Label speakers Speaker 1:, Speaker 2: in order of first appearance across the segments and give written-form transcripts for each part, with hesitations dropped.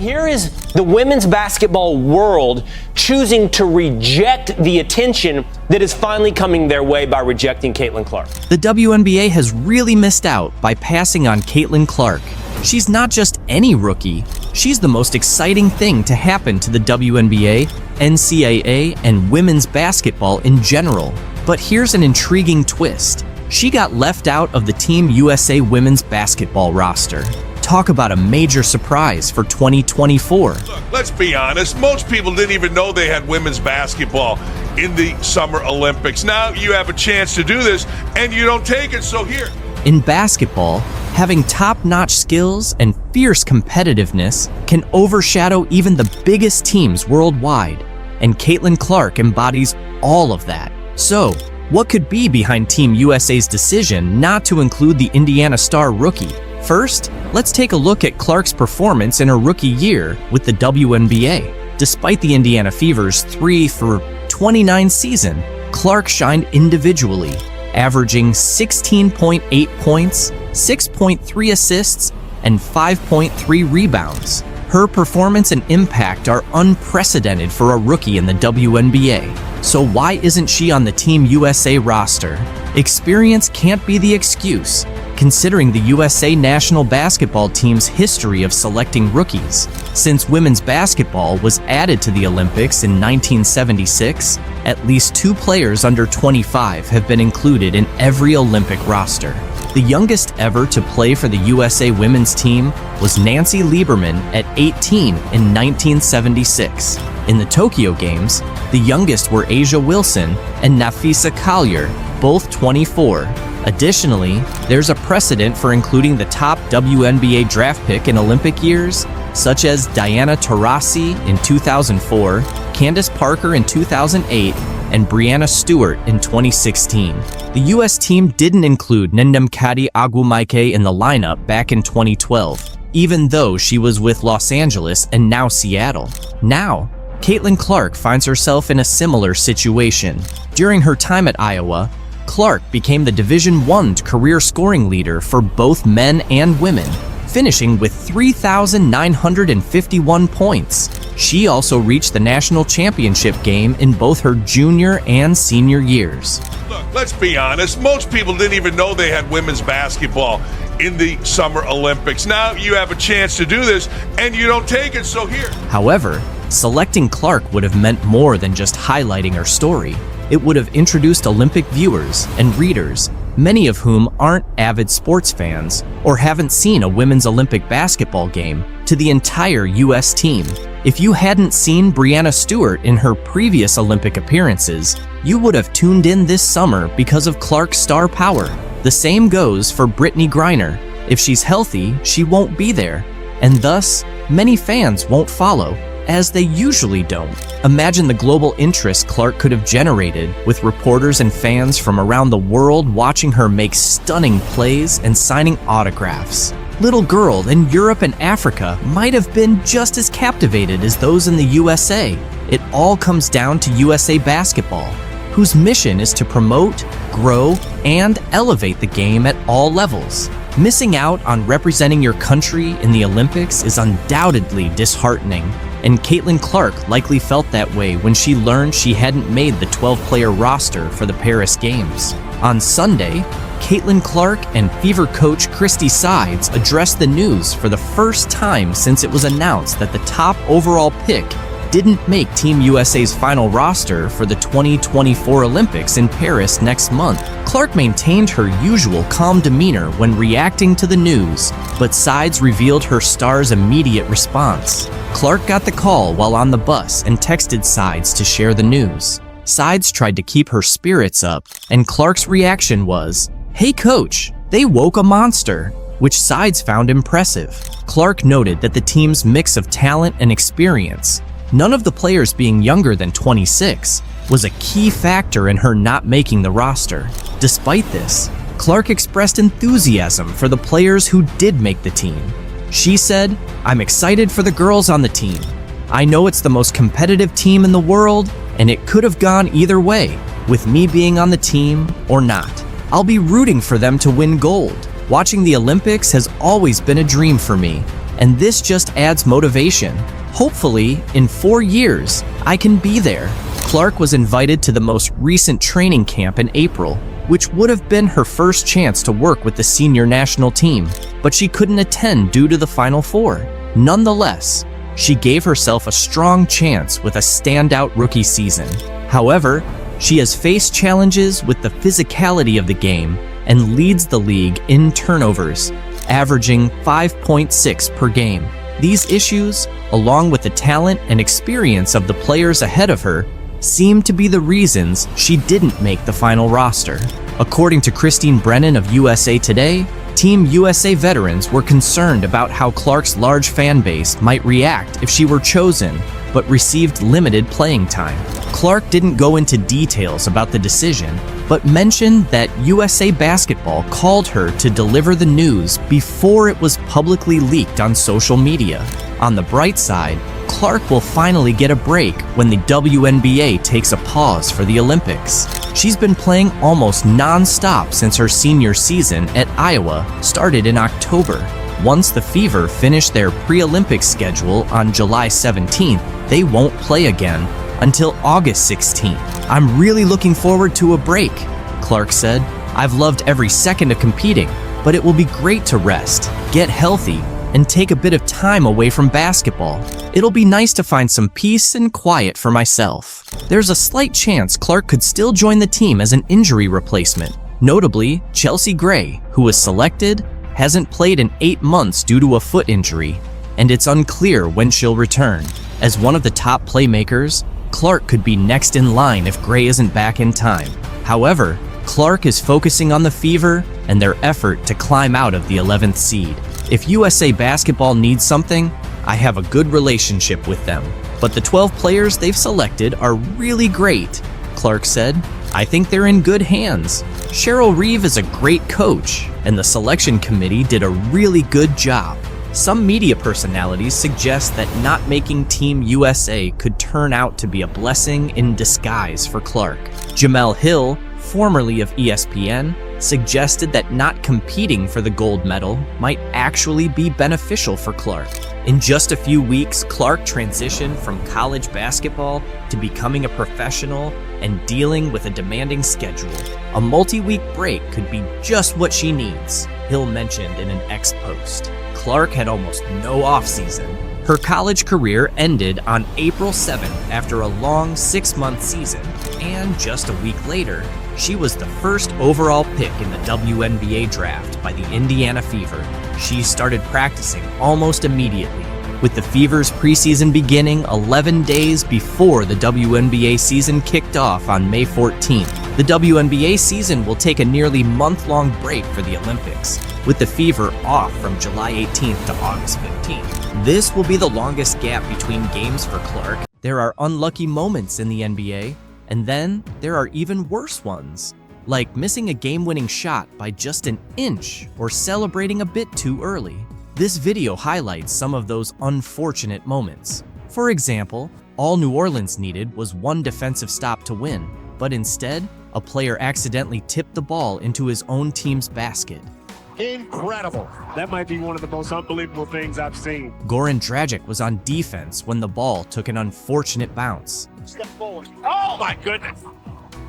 Speaker 1: here is the women's basketball world choosing to reject the attention that is finally coming their way by rejecting Caitlin Clark.
Speaker 2: The WNBA has really missed out by passing on Caitlin Clark. She's not just any rookie, she's the most exciting thing to happen to the WNBA, NCAA, and women's basketball in general. But here's an intriguing twist. She got left out of the Team USA women's basketball roster. Talk about a major surprise for 2024.
Speaker 3: Look, let's be honest, most people didn't even know they had women's basketball in the Summer Olympics. Now you have a chance to do this, and you don't take it, so here.
Speaker 2: In basketball, having top-notch skills and fierce competitiveness can overshadow even the biggest teams worldwide, and Caitlin Clark embodies all of that. So, what could be behind Team USA's decision not to include the Indiana Star rookie? First, let's take a look at Clark's performance in her rookie year with the WNBA. Despite the Indiana Fever's 3-for-29 season, Clark shined individually, averaging 16.8 points, 6.3 assists, and 5.3 rebounds. Her performance and impact are unprecedented for a rookie in the WNBA. So why isn't she on the Team USA roster? Experience can't be the excuse, considering the USA national basketball team's history of selecting rookies. Since women's basketball was added to the Olympics in 1976, at least 2 players under 25 have been included in every Olympic roster. The youngest ever to play for the USA women's team was Nancy Lieberman at 18 in 1976. In the Tokyo Games, the youngest were Asia Wilson and Nafisa Collier, both 24. Additionally, there's a precedent for including the top WNBA draft pick in Olympic years, such as Diana Taurasi in 2004, Candace Parker in 2008, and Breanna Stewart in 2016. The U.S. team didn't include Ndamukadi Agwumaike in the lineup back in 2012, even though she was with Los Angeles and now Seattle. Now, Caitlin Clark finds herself in a similar situation. During her time at Iowa, Clark became the Division I career scoring leader for both men and women, finishing with 3,951 points. She also reached the national championship game in both her junior and senior years.
Speaker 3: Look, let's be honest, most people didn't even know they had women's basketball in the Summer Olympics. Now you have a chance to do this, and you don't take it, so here.
Speaker 2: However, selecting Clark would have meant more than just highlighting her story. It would have introduced Olympic viewers and readers, many of whom aren't avid sports fans or haven't seen a women's Olympic basketball game, to the entire U.S. team. If you hadn't seen Breanna Stewart in her previous Olympic appearances, you would have tuned in this summer because of Clark's star power. The same goes for Brittany Griner. If she's healthy, she won't be there, and thus, many fans won't follow, as they usually don't. Imagine the global interest Clark could have generated, with reporters and fans from around the world watching her make stunning plays and signing autographs. Little girls in Europe and Africa might have been just as captivated as those in the USA. It all comes down to USA Basketball, whose mission is to promote, grow, and elevate the game at all levels. Missing out on representing your country in the Olympics is undoubtedly disheartening, and Caitlin Clark likely felt that way when she learned she hadn't made the 12-player roster for the Paris Games. On Sunday, Caitlin Clark and Fever coach Christy Sides addressed the news for the first time since it was announced that the top overall pick didn't make Team USA's final roster for the 2024 Olympics in Paris next month. Clark maintained her usual calm demeanor when reacting to the news, but Sides revealed her star's immediate response. Clark got the call while on the bus and texted Sides to share the news. Sides tried to keep her spirits up, and Clark's reaction was, "Hey coach, they woke a monster," which Sides found impressive. Clark noted that the team's mix of talent and experience, none of the players being younger than 26, was a key factor in her not making the roster. Despite this, Clark expressed enthusiasm for the players who did make the team. She said, "I'm excited for the girls on the team. I know it's the most competitive team in the world, and it could have gone either way, with me being on the team or not. I'll be rooting for them to win gold. Watching the Olympics has always been a dream for me. and this just adds motivation. Hopefully, in 4 years, I can be there. Clark was invited to the most recent training camp in April, which would have been her first chance to work with the senior national team, but she couldn't attend due to the Final Four. Nonetheless, she gave herself a strong chance with a standout rookie season. However, she has faced challenges with the physicality of the game and leads the league in turnovers, averaging 5.6 per game. These issues, along with the talent and experience of the players ahead of her, seem to be the reasons she didn't make the final roster. According to Christine Brennan of USA Today, Team USA veterans were concerned about how Clark's large fan base might react if she were chosen, but received limited playing time. Clark didn't go into details about the decision, but mentioned that USA Basketball called her to deliver the news before it was publicly leaked on social media. On the bright side, Clark will finally get a break when the WNBA takes a pause for the Olympics. She's been playing almost non-stop since her senior season at Iowa started in October. Once the Fever finish their pre-Olympic schedule on July 17th, they won't play again until August 16th. "I'm really looking forward to a break," Clark said. "I've loved every second of competing, but it will be great to rest, get healthy, and take a bit of time away from basketball. It'll be nice to find some peace and quiet for myself." There's a slight chance Clark could still join the team as an injury replacement. Notably, Chelsea Gray, who was selected, hasn't played in 8 months due to a foot injury, and it's unclear when she'll return. As one of the top playmakers, Clark could be next in line if Gray isn't back in time. However, Clark is focusing on the Fever and their effort to climb out of the 11th seed. "If USA Basketball needs something, I have a good relationship with them, but the 12 players they've selected are really great," Clark said. "I think they're in good hands. Cheryl Reeve is a great coach, and the selection committee did a really good job." Some media personalities suggest that not making Team USA could turn out to be a blessing in disguise for Clark. Jamel Hill, formerly of ESPN, suggested that not competing for the gold medal might actually be beneficial for Clark. In just a few weeks, Clark transitioned from college basketball to becoming a professional and dealing with a demanding schedule. A multi-week break could be just what she needs, Hill mentioned in an X post. Clark had almost no offseason. Her college career ended on April 7th after a long 6-month season, and just a week later, she was the first overall pick in the WNBA draft by the Indiana Fever. She started practicing almost immediately, with the Fever's preseason beginning 11 days before the WNBA season kicked off on May 14th. The WNBA season will take a nearly month-long break for the Olympics, with the Fever off from July 18th to August 15th. This will be the longest gap between games for Clark. There are unlucky moments in the NBA, and then there are even worse ones, like missing a game-winning shot by just an inch or celebrating a bit too early. This video highlights some of those unfortunate moments. For example, all New Orleans needed was one defensive stop to win, but instead, a player accidentally tipped the ball into his own team's basket.
Speaker 4: Incredible. That might be one of the most unbelievable things I've seen.
Speaker 2: Goran Dragic was on defense when the ball took an unfortunate bounce.
Speaker 4: Step forward. Oh my goodness.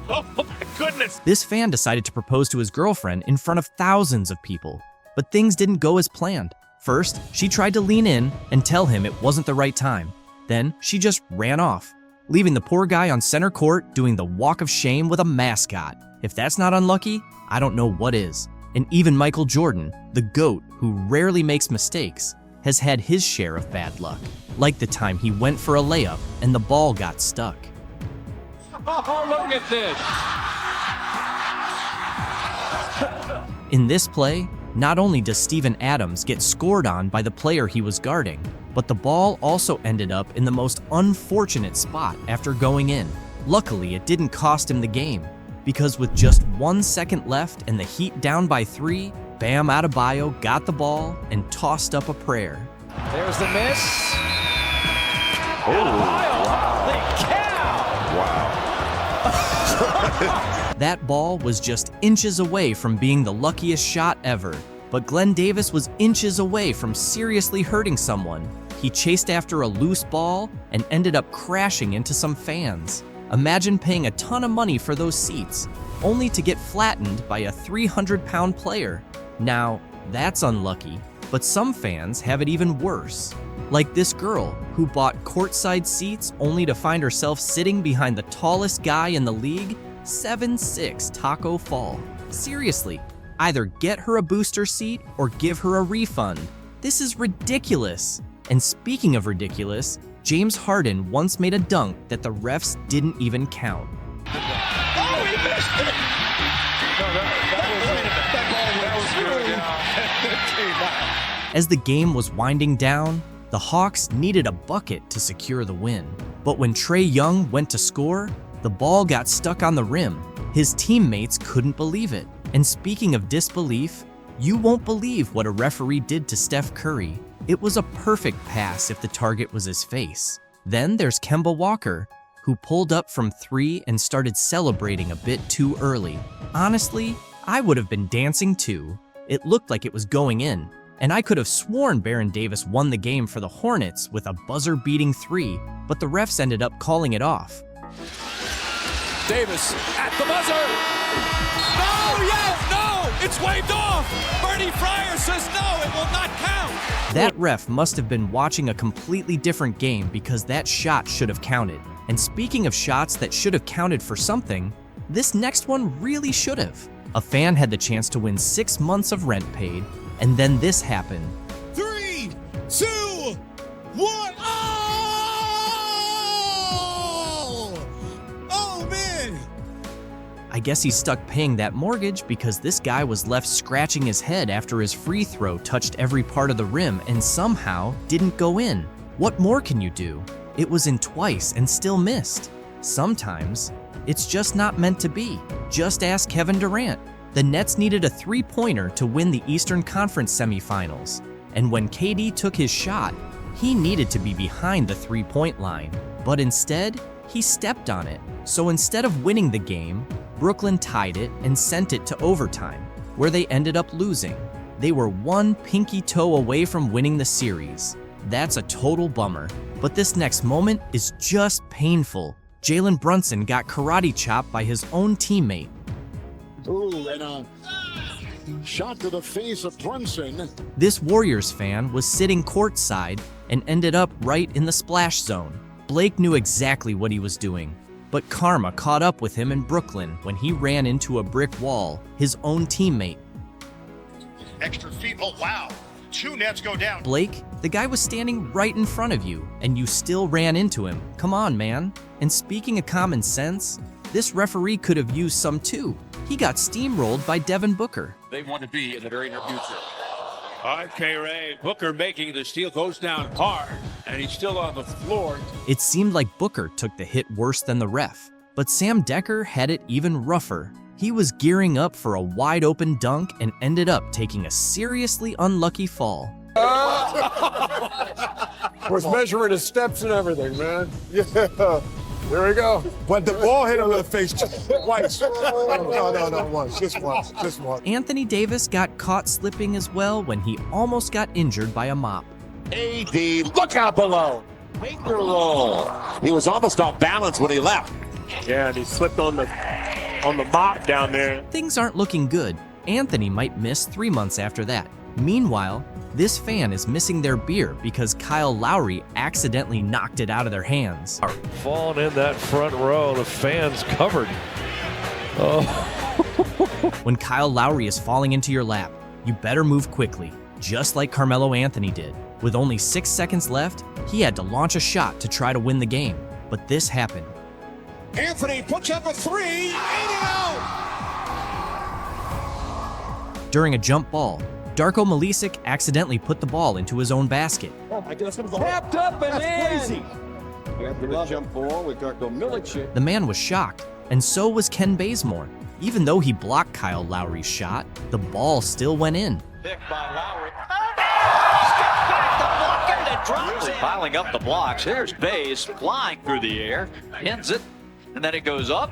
Speaker 4: Oh my goodness.
Speaker 2: This fan decided to propose to his girlfriend in front of thousands of people, but things didn't go as planned. First, she tried to lean in and tell him it wasn't the right time. Then she just ran off, leaving the poor guy on center court doing the walk of shame with a mascot. If that's not unlucky, I don't know what is. And even Michael Jordan, the GOAT who rarely makes mistakes, has had his share of bad luck, like the time he went for a layup and the ball got stuck.
Speaker 4: Oh, look at this.
Speaker 2: In this play, not only does Steven Adams get scored on by the player he was guarding, but the ball also ended up in the most unfortunate spot after going in. Luckily, it didn't cost him the game, because with just 1 second left and the Heat down by 3, Bam Adebayo got the ball and tossed up a prayer.
Speaker 4: There's the miss.
Speaker 3: Oh,
Speaker 4: Adebayo.
Speaker 3: wow.
Speaker 4: Holy cow.
Speaker 3: Wow.
Speaker 2: That ball was just inches away from being the luckiest shot ever, But Glenn Davis was inches away from seriously hurting someone. He chased after a loose ball and ended up crashing into some fans. Imagine paying a ton of money for those seats, only to get flattened by a 300-pound player. Now, that's unlucky, but some fans have it even worse. Like this girl who bought courtside seats only to find herself sitting behind the tallest guy in the league, 7'6" Taco Fall. Seriously, either get her a booster seat or give her a refund. This is ridiculous. And speaking of ridiculous, James Harden once made a dunk that the refs didn't even count.
Speaker 3: Oh, he missed it! No, that was good.
Speaker 2: As the game was winding down, the Hawks needed a bucket to secure the win. But when Trae Young went to score, the ball got stuck on the rim. His teammates couldn't believe it. And speaking of disbelief, you won't believe what a referee did to Steph Curry. It was a perfect pass if the target was his face. Then there's Kemba Walker, who pulled up from 3 and started celebrating a bit too early. Honestly, I would have been dancing too. It looked like it was going in, and I could have sworn Baron Davis won the game for the Hornets with a buzzer-beating 3, but the refs ended up calling it off.
Speaker 5: Davis at the buzzer! No, yes, no! It's waved off! Bernie Fryer says no, it will not count!
Speaker 2: That ref must have been watching a completely different game because that shot should have counted. And speaking of shots that should have counted for something, this next one really should have. A fan had the chance to win 6 months of rent paid, and then this happened.
Speaker 5: 3, 2, 1. Oh, man!
Speaker 2: I guess he's stuck paying that mortgage because this guy was left scratching his head after his free throw touched every part of the rim and somehow didn't go in. What more can you do? It was in twice and still missed. Sometimes, it's just not meant to be. Just ask Kevin Durant. The Nets needed a three-pointer to win the Eastern Conference semifinals, and when KD took his shot, he needed to be behind the three-point line. But instead, he stepped on it. So instead of winning the game, Brooklyn tied it and sent it to overtime, where they ended up losing. They were one pinky toe away from winning the series. That's a total bummer. But this next moment is just painful. Jalen Brunson got karate chopped by his own teammate.
Speaker 6: Ooh, and a shot to the face of Brunson.
Speaker 2: This Warriors fan was sitting courtside and ended up right in the splash zone. Blake knew exactly what he was doing, but karma caught up with him in Brooklyn when he ran into a brick wall, his own teammate.
Speaker 7: Extra feet, oh wow. 2 Nets go down.
Speaker 2: Blake, the guy was standing right in front of you, and you still ran into him. Come on, man. And speaking of common sense, this referee could have used some too. He got steamrolled by Devin Booker.
Speaker 5: They want to be in the very near future. All right, K-Ray. Booker making the steal, goes down hard, and he's still on the floor.
Speaker 2: It seemed like Booker took the hit worse than the ref, but Sam Decker had it even rougher. He was gearing up for a wide-open dunk and ended up taking a seriously unlucky fall.
Speaker 8: Was measuring his steps and everything, man. Yeah, there we go. But the ball hit him in the face twice. No, once. Just once.
Speaker 2: Anthony Davis got caught slipping as well when he almost got injured by a mop.
Speaker 9: AD, look out below. Finger roll. He was almost off balance when he left.
Speaker 4: Yeah, and he slipped on the mop down there.
Speaker 2: Things aren't looking good. Anthony might miss 3 months after that. Meanwhile, this fan is missing their beer because Kyle Lowry accidentally knocked it out of their hands.
Speaker 10: Falling in that front row, the fans covered. Oh.
Speaker 2: When Kyle Lowry is falling into your lap, you better move quickly, just like Carmelo Anthony did. With only 6 seconds left, he had to launch a shot to try to win the game. But this happened.
Speaker 7: Anthony puts up a 3, 8 and out.
Speaker 2: During a jump ball, Darko Milicic accidentally put the ball into his own basket.
Speaker 8: Tapped up and crazy. After the jump ball with Darko Milicic.
Speaker 2: The man was shocked, and so was Ken Bazemore. Even though he blocked Kyle Lowry's shot, the ball still went in.
Speaker 5: Pick by Lowry.
Speaker 11: Piling up the blocks. Here's Baze flying through the air, ends it, and then it goes up.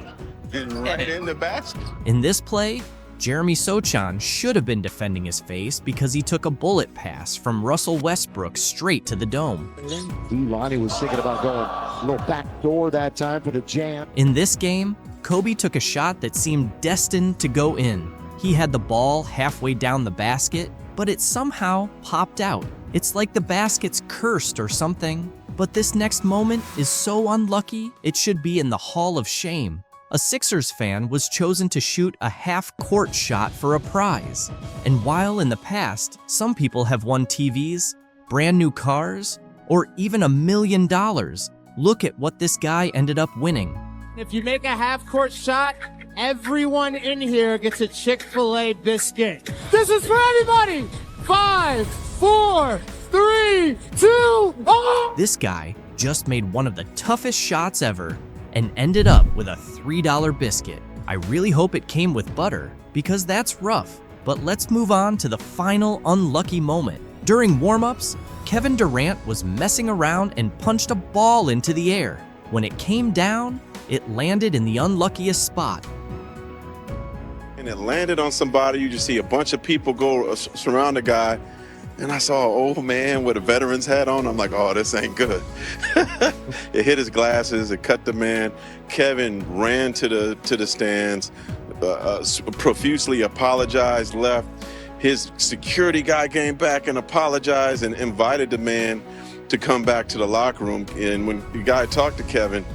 Speaker 7: And right in the basket.
Speaker 2: In this play, Jeremy Sochan should have been defending his face because he took a bullet pass from Russell Westbrook straight to the dome.
Speaker 9: Eli was thinking about going a little back door that time for the jam.
Speaker 2: In this game, Kobe took a shot that seemed destined to go in. He had the ball halfway down the basket, but it somehow popped out. It's like the basket's cursed or something. But this next moment is so unlucky, it should be in the Hall of Shame. A Sixers fan was chosen to shoot a half-court shot for a prize. And while in the past, some people have won TVs, brand new cars, or even $1 million, look at what this guy ended up winning.
Speaker 12: If you make a half-court shot, everyone in here gets a Chick-fil-A biscuit. This is for everybody! 5, 4, 3, 2, 1!
Speaker 2: This guy just made one of the toughest shots ever and ended up with a $3 biscuit. I really hope it came with butter because that's rough. But let's move on to the final unlucky moment. During warm-ups, Kevin Durant was messing around and punched a ball into the air. When it came down, it landed in the unluckiest spot.
Speaker 13: And it landed on somebody. You just see a bunch of people go surround the guy. And I saw an old man with a veteran's hat on. I'm like, oh, this ain't good. It hit his glasses. It cut the man. Kevin ran to the stands, profusely apologized, left. His security guy came back and apologized and invited the man to come back to the locker room. And when the guy talked to Kevin,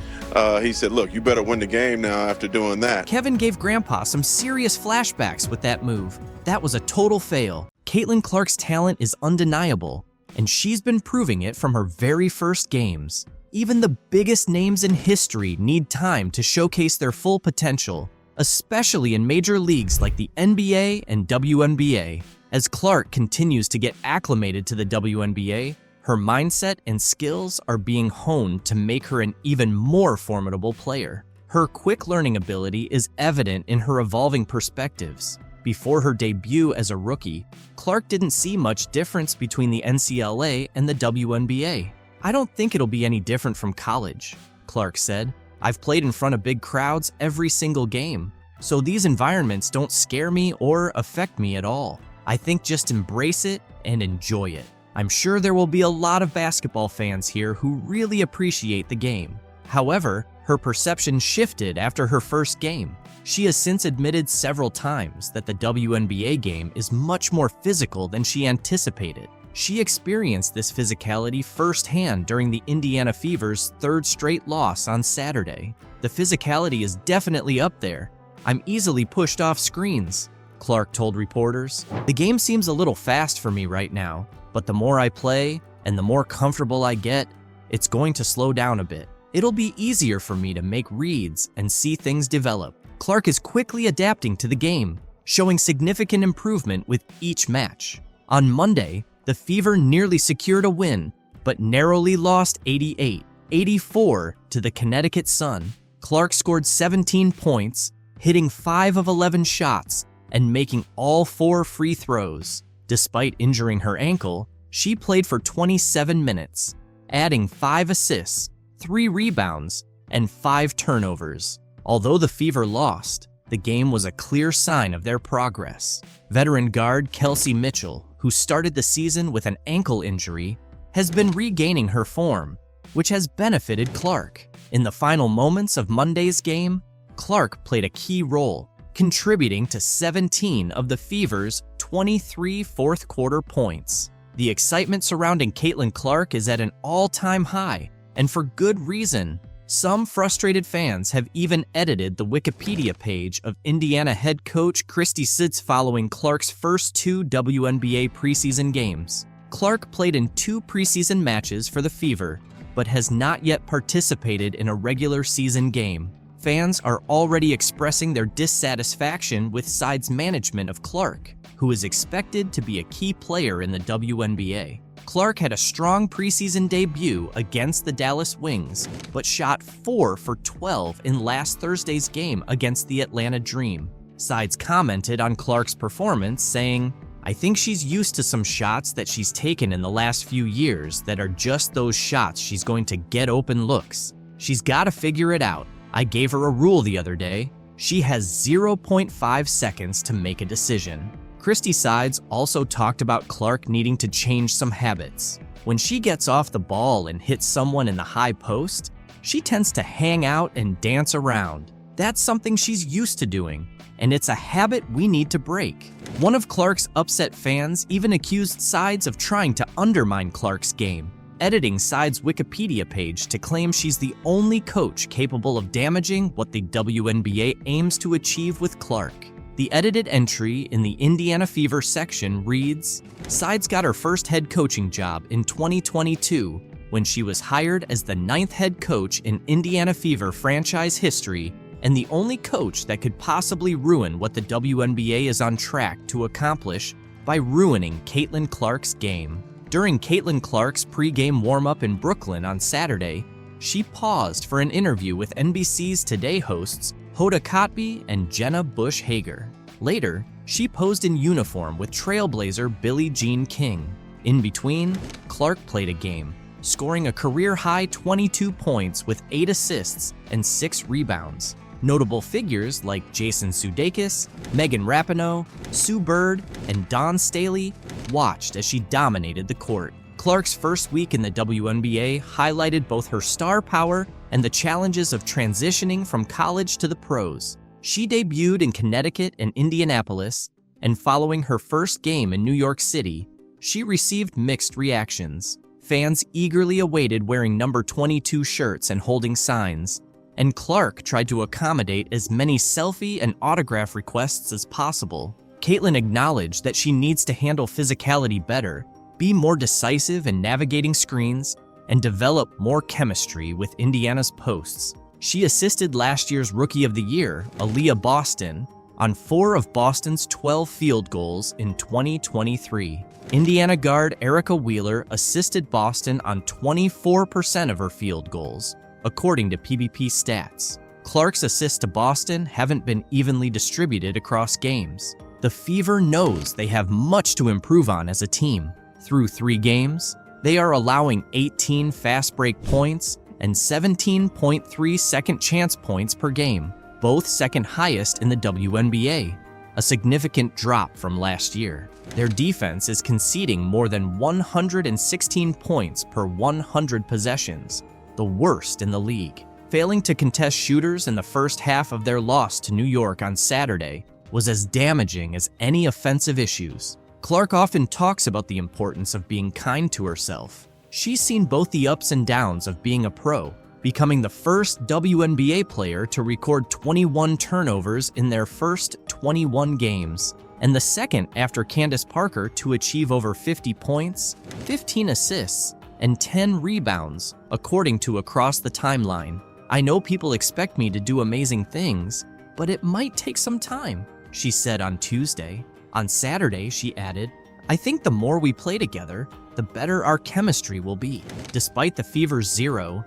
Speaker 13: he said, look, you better win the game now after doing that.
Speaker 2: Kevin gave Grandpa some serious flashbacks with that move. That was a total fail. Caitlin Clark's talent is undeniable, and she's been proving it from her very first games. Even the biggest names in history need time to showcase their full potential, especially in major leagues like the NBA and WNBA. As Clark continues to get acclimated to the WNBA, her mindset and skills are being honed to make her an even more formidable player. Her quick learning ability is evident in her evolving perspectives. Before her debut as a rookie, Clark didn't see much difference between the NCAA and the WNBA. I don't think it'll be any different from college, Clark said. I've played in front of big crowds every single game, so these environments don't scare me or affect me at all. I think just embrace it and enjoy it. I'm sure there will be a lot of basketball fans here who really appreciate the game. However, her perception shifted after her first game. She has since admitted several times that the WNBA game is much more physical than she anticipated. She experienced this physicality firsthand during the Indiana Fever's third straight loss on Saturday. The physicality is definitely up there. I'm easily pushed off screens, Clark told reporters. The game seems a little fast for me right now, but the more I play and the more comfortable I get, it's going to slow down a bit. It'll be easier for me to make reads and see things develop. Clark is quickly adapting to the game, showing significant improvement with each match. On Monday, the Fever nearly secured a win, but narrowly lost 88-84 to the Connecticut Sun. Clark scored 17 points, hitting 5 of 11 shots, and making all 4 free throws. Despite injuring her ankle, she played for 27 minutes, adding 5 assists, 3 rebounds, and 5 turnovers. Although the Fever lost, the game was a clear sign of their progress. Veteran guard Kelsey Mitchell, who started the season with an ankle injury, has been regaining her form, which has benefited Clark. In the final moments of Monday's game, Clark played a key role, contributing to 17 of the Fever's 23 fourth-quarter points. The excitement surrounding Caitlin Clark is at an all-time high, and for good reason. Some frustrated fans have even edited the Wikipedia page of Indiana head coach Christy Sitz following Clark's first 2 WNBA preseason games. Clark played in 2 preseason matches for the Fever, but has not yet participated in a regular season game. Fans are already expressing their dissatisfaction with side's management of Clark, who is expected to be a key player in the WNBA. Clark had a strong preseason debut against the Dallas Wings, but shot 4 for 12 in last Thursday's game against the Atlanta Dream. Sides commented on Clark's performance, saying, I think she's used to some shots that she's taken in the last few years that are just those shots she's going to get open looks. She's got to figure it out. I gave her a rule the other day. She has 0.5 seconds to make a decision. Christy Sides also talked about Clark needing to change some habits. When she gets off the ball and hits someone in the high post, she tends to hang out and dance around. That's something she's used to doing, and it's a habit we need to break. One of Clark's upset fans even accused Sides of trying to undermine Clark's game, editing Sides' Wikipedia page to claim she's the only coach capable of damaging what the WNBA aims to achieve with Clark. The edited entry in the Indiana Fever section reads, Sides got her first head coaching job in 2022 when she was hired as the 9th head coach in Indiana Fever franchise history and the only coach that could possibly ruin what the WNBA is on track to accomplish by ruining Caitlin Clark's game. During Caitlin Clark's pre-game warm-up in Brooklyn on Saturday, she paused for an interview with NBC's Today hosts Hoda Kotb and Jenna Bush Hager. Later, she posed in uniform with Trailblazer Billie Jean King. In between, Clark played a game, scoring a career-high 22 points with 8 assists and 6 rebounds. Notable figures like Jason Sudeikis, Megan Rapinoe, Sue Bird, and Dawn Staley watched as she dominated the court. Clark's first week in the WNBA highlighted both her star power and the challenges of transitioning from college to the pros. She debuted in Connecticut and Indianapolis, and following her first game in New York City, she received mixed reactions. Fans eagerly awaited wearing number 22 shirts and holding signs, and Clark tried to accommodate as many selfie and autograph requests as possible. Caitlin acknowledged that she needs to handle physicality better, be more decisive in navigating screens, and develop more chemistry with Indiana's posts. She assisted last year's Rookie of the Year, Aaliyah Boston, on 4 of Boston's 12 field goals in 2023. Indiana guard Erica Wheeler assisted Boston on 24% of her field goals, according to PBP stats. Clark's assists to Boston haven't been evenly distributed across games. The Fever knows they have much to improve on as a team. Through 3 games, they are allowing 18 fast break points and 17.3 second chance points per game, both second highest in the WNBA, a significant drop from last year. Their defense is conceding more than 116 points per 100 possessions, the worst in the league. Failing to contest shooters in the first half of their loss to New York on Saturday was as damaging as any offensive issues. Clark often talks about the importance of being kind to herself. She's seen both the ups and downs of being a pro, becoming the first WNBA player to record 21 turnovers in their first 21 games, and the second after Candace Parker to achieve over 50 points, 15 assists, and 10 rebounds, according to Across the Timeline. I know people expect me to do amazing things, but it might take some time, she said on Tuesday. On Saturday, she added, I think the more we play together, the better our chemistry will be. Despite the Fever's 0-3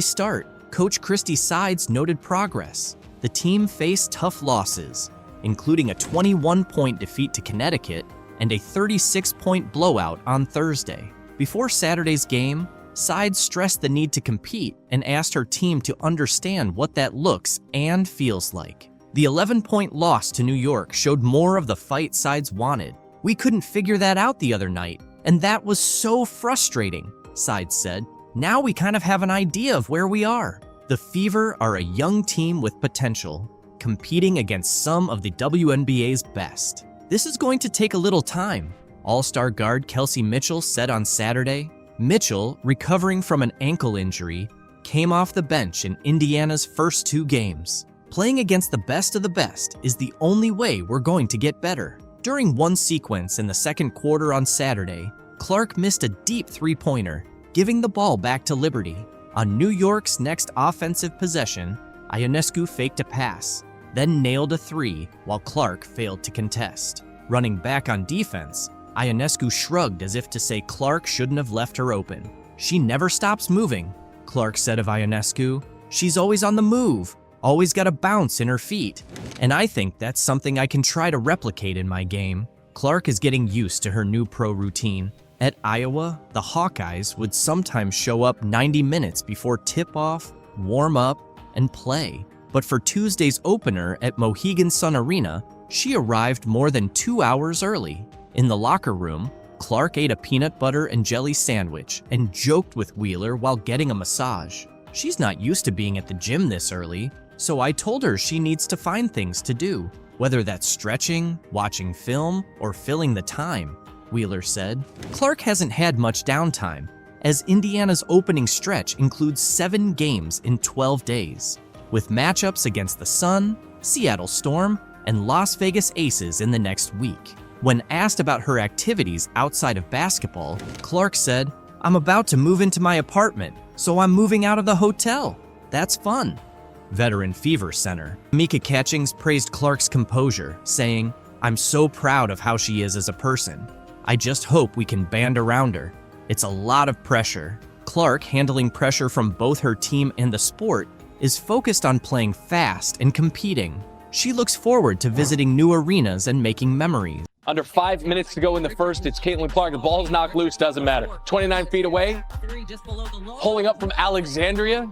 Speaker 2: start, Coach Christy Sides noted progress. The team faced tough losses, including a 21-point defeat to Connecticut and a 36-point blowout on Thursday. Before Saturday's game, Sides stressed the need to compete and asked her team to understand what that looks and feels like. The 11-point loss to New York showed more of the fight Sides wanted. We couldn't figure that out the other night, and that was so frustrating, Sides said. Now we kind of have an idea of where we are. The Fever are a young team with potential, competing against some of the WNBA's best. This is going to take a little time, All-Star guard Kelsey Mitchell said on Saturday. Mitchell, recovering from an ankle injury, came off the bench in Indiana's first 2 games. Playing against the best of the best is the only way we're going to get better. During one sequence in the second quarter on Saturday, Clark missed a deep 3-pointer, giving the ball back to Liberty. On New York's next offensive possession, Ionescu faked a pass, then nailed a 3 while Clark failed to contest. Running back on defense, Ionescu shrugged as if to say Clark shouldn't have left her open. She never stops moving, Clark said of Ionescu. She's always on the move, always got a bounce in her feet, and I think that's something I can try to replicate in my game. Clark is getting used to her new pro routine. At Iowa, the Hawkeyes would sometimes show up 90 minutes before tip-off, warm up, and play. But for Tuesday's opener at Mohegan Sun Arena, she arrived more than 2 hours early. In the locker room, Clark ate a peanut butter and jelly sandwich and joked with Wheeler while getting a massage. She's not used to being at the gym this early, so I told her she needs to find things to do, whether that's stretching, watching film, or filling the time, Wheeler said. Clark hasn't had much downtime, as Indiana's opening stretch includes 7 games in 12 days, with matchups against the Sun, Seattle Storm, and Las Vegas Aces in the next week. When asked about her activities outside of basketball, Clark said, "I'm about to move into my apartment, so I'm moving out of the hotel. That's fun." Veteran Fever Center Mika Catchings praised Clark's composure, saying, "I'm so proud of how she is as a person. I just hope we can band around her. It's a lot of pressure." Clark, handling pressure from both her team and the sport, is focused on playing fast and competing. She looks forward to visiting new arenas and making memories.
Speaker 14: Under 5 minutes to go in the first, it's Caitlin Clark. The ball's knocked loose, doesn't matter. 29 feet away, pulling up from Alexandria.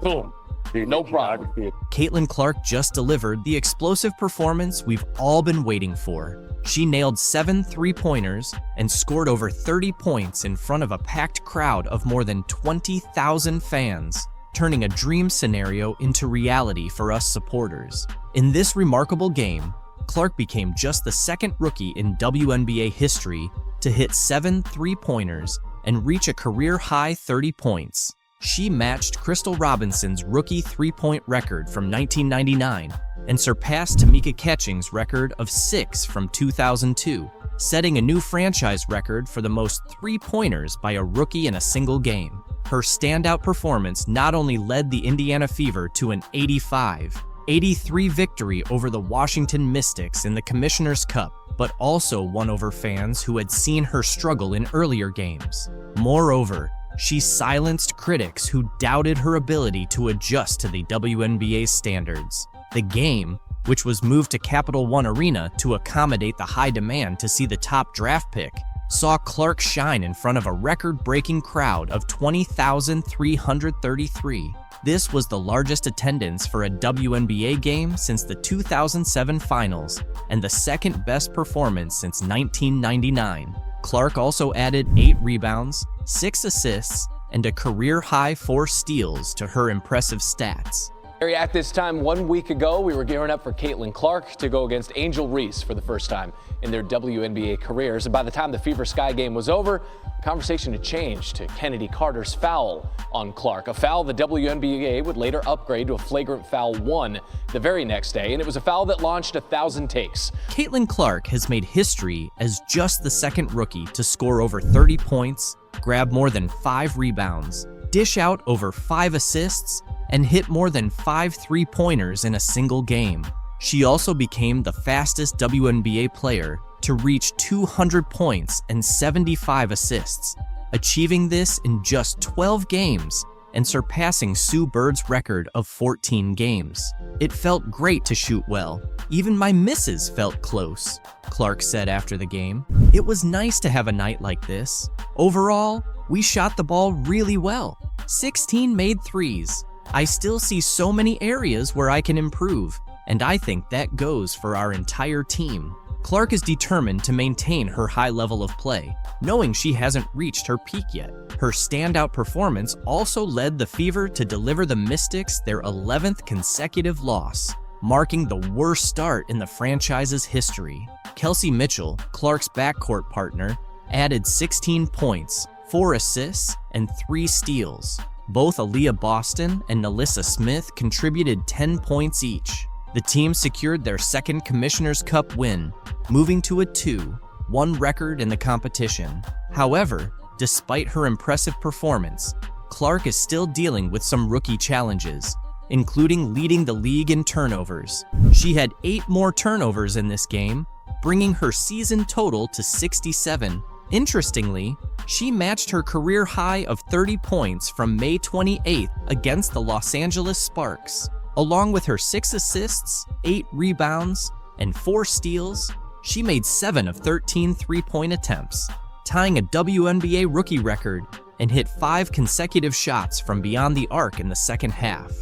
Speaker 14: Boom. No problem.
Speaker 2: Caitlin Clark just delivered the explosive performance we've all been waiting for. She nailed 7 3-pointers and scored over 30 points in front of a packed crowd of more than 20,000 fans, turning a dream scenario into reality for us supporters. In this remarkable game, Clark became just the second rookie in WNBA history to hit 7 3-pointers and reach a career-high 30 points. She matched Crystal Robinson's rookie 3-point record from 1999 and surpassed Tamika Catchings' record of 6 from 2002, setting a new franchise record for the most 3-pointers by a rookie in a single game. Her standout performance not only led the Indiana Fever to an 85-83 victory over the Washington Mystics in the Commissioner's Cup, but also won over fans who had seen her struggle in earlier games. Moreover, she silenced critics who doubted her ability to adjust to the WNBA standards. The game, which was moved to Capital One Arena to accommodate the high demand to see the top draft pick, saw Clark shine in front of a record-breaking crowd of 20,333. This was the largest attendance for a WNBA game since the 2007 finals and the second best performance since 1999. Clark also added 8 rebounds, 6 assists, and a career-high 4 steals to her impressive stats.
Speaker 14: At this time 1 week ago, we were gearing up for Caitlin Clark to go against Angel Reese for the first time in their WNBA careers. And by the time the Fever Sky game was over, the conversation had changed to Kennedy Carter's foul on Clark, a foul the WNBA would later upgrade to a flagrant foul 1 the very next day, and it was a foul that launched 1,000 takes.
Speaker 2: Caitlin Clark has made history as just the second rookie to score over 30 points, grab more than 5 rebounds, dish out over 5 assists, and hit more than 5 3-pointers in a single game. She also became the fastest WNBA player to reach 200 points and 75 assists, achieving this in just 12 games and surpassing Sue Bird's record of 14 games. "It felt great to shoot well. Even my misses felt close," Clark said after the game. "It was nice to have a night like this. Overall, we shot the ball really well. 16 made threes. I still see so many areas where I can improve, and I think that goes for our entire team." Clark is determined to maintain her high level of play, knowing she hasn't reached her peak yet. Her standout performance also led the Fever to deliver the Mystics their 11th consecutive loss, marking the worst start in the franchise's history. Kelsey Mitchell, Clark's backcourt partner, added 16 points, 4 assists, and 3 steals. Both Aaliyah Boston and Nalissa Smith contributed 10 points each. The team secured their second Commissioner's Cup win, moving to a 2-1 record in the competition. However, despite her impressive performance, Clark is still dealing with some rookie challenges, including leading the league in turnovers. She had 8 more turnovers in this game, bringing her season total to 67. Interestingly, she matched her career high of 30 points from May 28th against the Los Angeles Sparks. Along with her 6 assists, 8 rebounds, and 4 steals, she made 7 of 13 3-point attempts, tying a WNBA rookie record, and hit 5 consecutive shots from beyond the arc in the second half.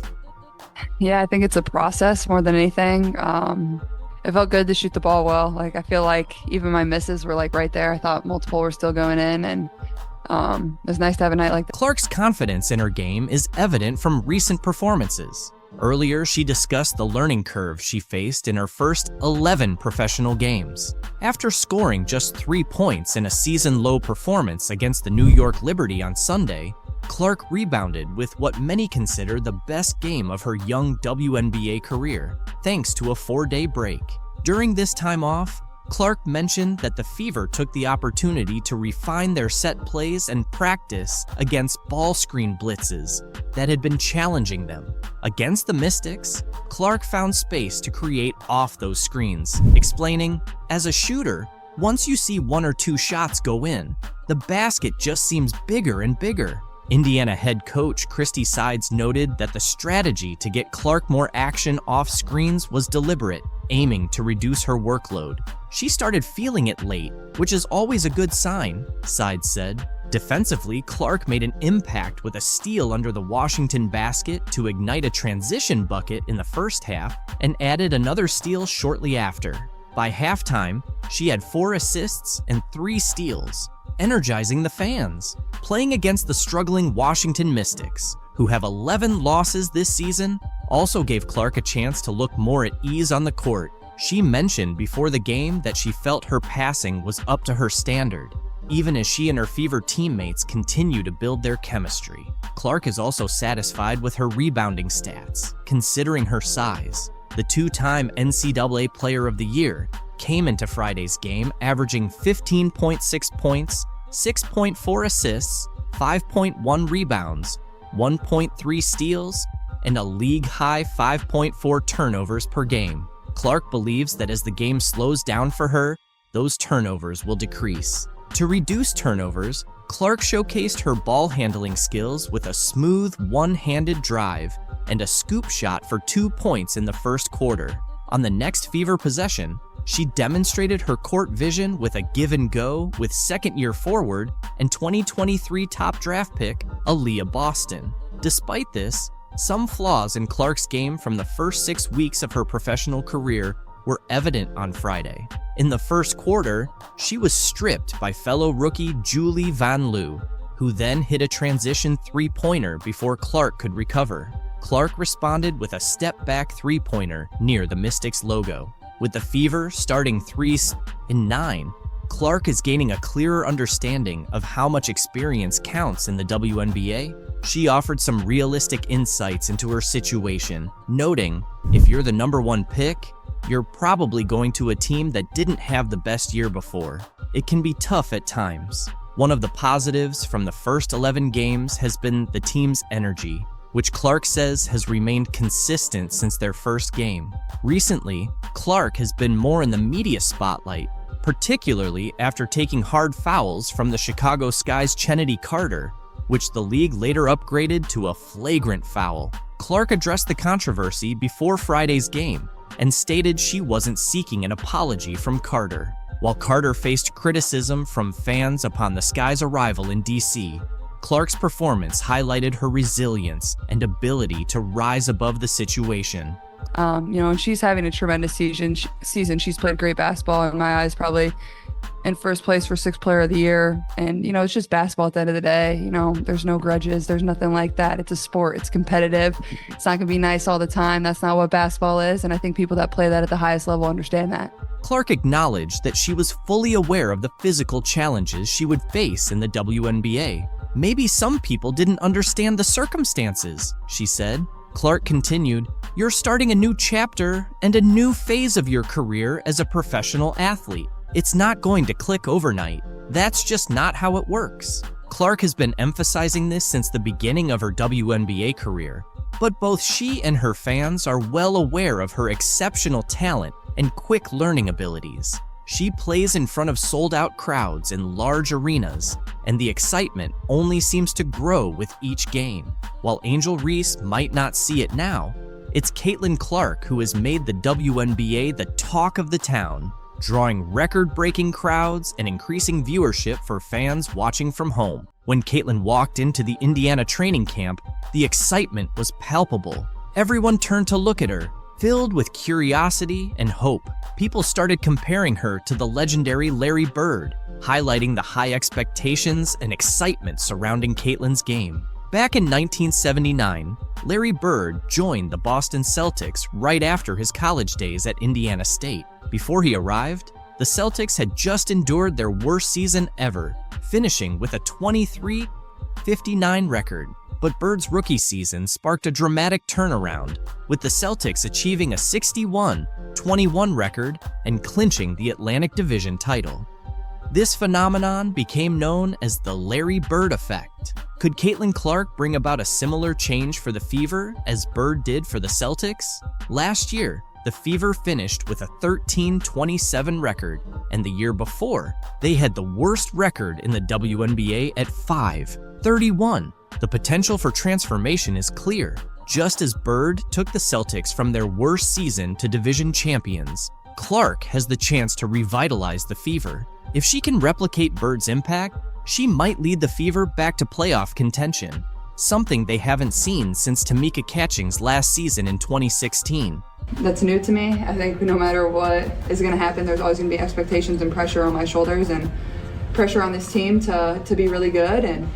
Speaker 15: Yeah, I think it's a process more than anything. It felt good to shoot the ball well. Like, I feel like even my misses were like right there. I thought multiple were still going in, and it was nice to have a night like that.
Speaker 2: Clark's confidence in her game is evident from recent performances. Earlier, she discussed the learning curve she faced in her first 11 professional games. After scoring just 3 points in a season-low performance against the New York Liberty on Sunday, Clark rebounded with what many consider the best game of her young WNBA career, thanks to a 4-day break. During this time off, Clark mentioned that the Fever took the opportunity to refine their set plays and practice against ball screen blitzes that had been challenging them. Against the Mystics, Clark found space to create off those screens, explaining, "As a shooter, once you see 1 or 2 shots go in, the basket just seems bigger and bigger." Indiana head coach Christy Sides noted that the strategy to get Clark more action off screens was deliberate, aiming to reduce her workload. "She started feeling it late, which is always a good sign," Sides said. Defensively, Clark made an impact with a steal under the Washington basket to ignite a transition bucket in the first half and added another steal shortly after. By halftime, she had 4 assists and 3 steals, energizing the fans. Playing against the struggling Washington Mystics, who have 11 losses this season, also gave Clark a chance to look more at ease on the court. She mentioned before the game that she felt her passing was up to her standard, even as she and her Fever teammates continue to build their chemistry. Clark is also satisfied with her rebounding stats, considering her size. The 2-time NCAA Player of the Year came into Friday's game averaging 15.6 points, 6.4 assists, 5.1 rebounds, 1.3 steals, and a league-high 5.4 turnovers per game. Clark believes that as the game slows down for her, those turnovers will decrease. To reduce turnovers, Clark showcased her ball handling skills with a smooth one-handed drive and a scoop shot for 2 points in the first quarter. On the next Fever possession, she demonstrated her court vision with a give and go with second-year forward and 2023 top draft pick, Aaliyah Boston. Despite this, some flaws in Clark's game from the first 6 weeks of her professional career were evident on Friday. In the first quarter, she was stripped by fellow rookie Julie Van Loo, who then hit a transition three-pointer before Clark could recover. Clark responded with a step-back three-pointer near the Mystics logo. With the Fever starting 3s in 9, Clark is gaining a clearer understanding of how much experience counts in the WNBA. She offered some realistic insights into her situation, noting, "If you're the #1 pick, you're probably going to a team that didn't have the best year before. It can be tough at times." One of the positives from the first 11 games has been the team's energy, which Clark says has remained consistent since their first game. Recently, Clark has been more in the media spotlight, particularly after taking hard fouls from the Chicago Sky's Chennedy Carter, which the league later upgraded to a flagrant foul. Clark addressed the controversy before Friday's game and stated she wasn't seeking an apology from Carter. While Carter faced criticism from fans upon the Sky's arrival in DC, Clark's performance highlighted her resilience and ability to rise above the situation.
Speaker 15: And she's having a tremendous season. She's played great basketball in my eyes, probably in first place for 6th player of the year. And, it's just basketball at the end of the day. There's no grudges. There's nothing like that. It's a sport. It's competitive. It's not going to be nice all the time. That's not what basketball is. And I think people that play that at the highest level understand that.
Speaker 2: Clark acknowledged that she was fully aware of the physical challenges she would face in the WNBA. "Maybe some people didn't understand the circumstances," she said. Clark continued, "You're starting a new chapter and a new phase of your career as a professional athlete. It's not going to click overnight. That's just not how it works." Clark has been emphasizing this since the beginning of her WNBA career, but both she and her fans are well aware of her exceptional talent and quick learning abilities. She plays in front of sold-out crowds in large arenas, and the excitement only seems to grow with each game. While Angel Reese might not see it now, it's Caitlin Clark who has made the WNBA the talk of the town, drawing record-breaking crowds and increasing viewership for fans watching from home. When Caitlin walked into the Indiana training camp, the excitement was palpable, everyone turned to look at her. Filled with curiosity and hope, people started comparing her to the legendary Larry Bird, highlighting the high expectations and excitement surrounding Caitlin's game. Back in 1979, Larry Bird joined the Boston Celtics right after his college days at Indiana State. Before he arrived, the Celtics had just endured their worst season ever, finishing with a 23-59 record. But Bird's rookie season sparked a dramatic turnaround, with the Celtics achieving a 61-21 record and clinching the Atlantic Division title. This phenomenon became known as the Larry Bird effect. Could Caitlin Clark bring about a similar change for the Fever as Bird did for the Celtics? Last year, the Fever finished with a 13-27 record, and the year before, they had the worst record in the WNBA at 5-31. The potential for transformation is clear. Just as Bird took the Celtics from their worst season to division champions, Clark has the chance to revitalize the Fever. If she can replicate Bird's impact, she might lead the Fever back to playoff contention, something they haven't seen since Tamika Catching's last season in 2016.
Speaker 15: That's new to me. I think no matter what is going to happen, there's always going to be expectations and pressure on my shoulders and pressure on this team to be really good, and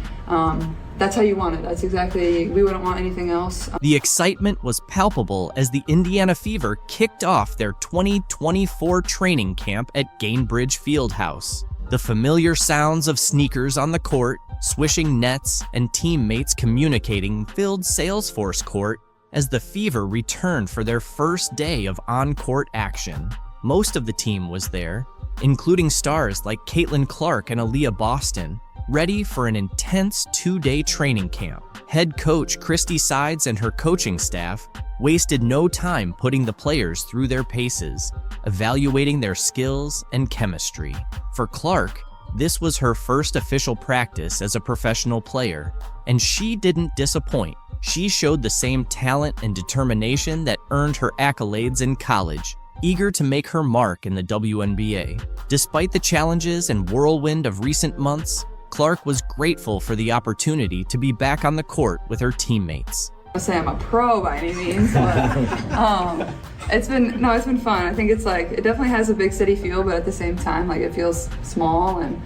Speaker 15: that's how you want it. That's exactly, we wouldn't want anything else.
Speaker 2: The excitement was palpable as the Indiana Fever kicked off their 2024 training camp at Gainbridge Fieldhouse. The familiar sounds of sneakers on the court, swishing nets, and teammates communicating filled Salesforce Court as the Fever returned for their first day of on-court action. Most of the team was there, including stars like Caitlin Clark and Aaliyah Boston, ready for an intense 2-day training camp. Head coach Christy Sides and her coaching staff wasted no time putting the players through their paces, evaluating their skills and chemistry. For Clark, this was her first official practice as a professional player, and she didn't disappoint. She showed the same talent and determination that earned her accolades in college, eager to make her mark in the WNBA. Despite the challenges and whirlwind of recent months, Clark was grateful for the opportunity to be back on the court with her teammates.
Speaker 15: I say I'm a pro by any means, but it's been fun. I think it definitely has a big city feel, but at the same time, it feels small and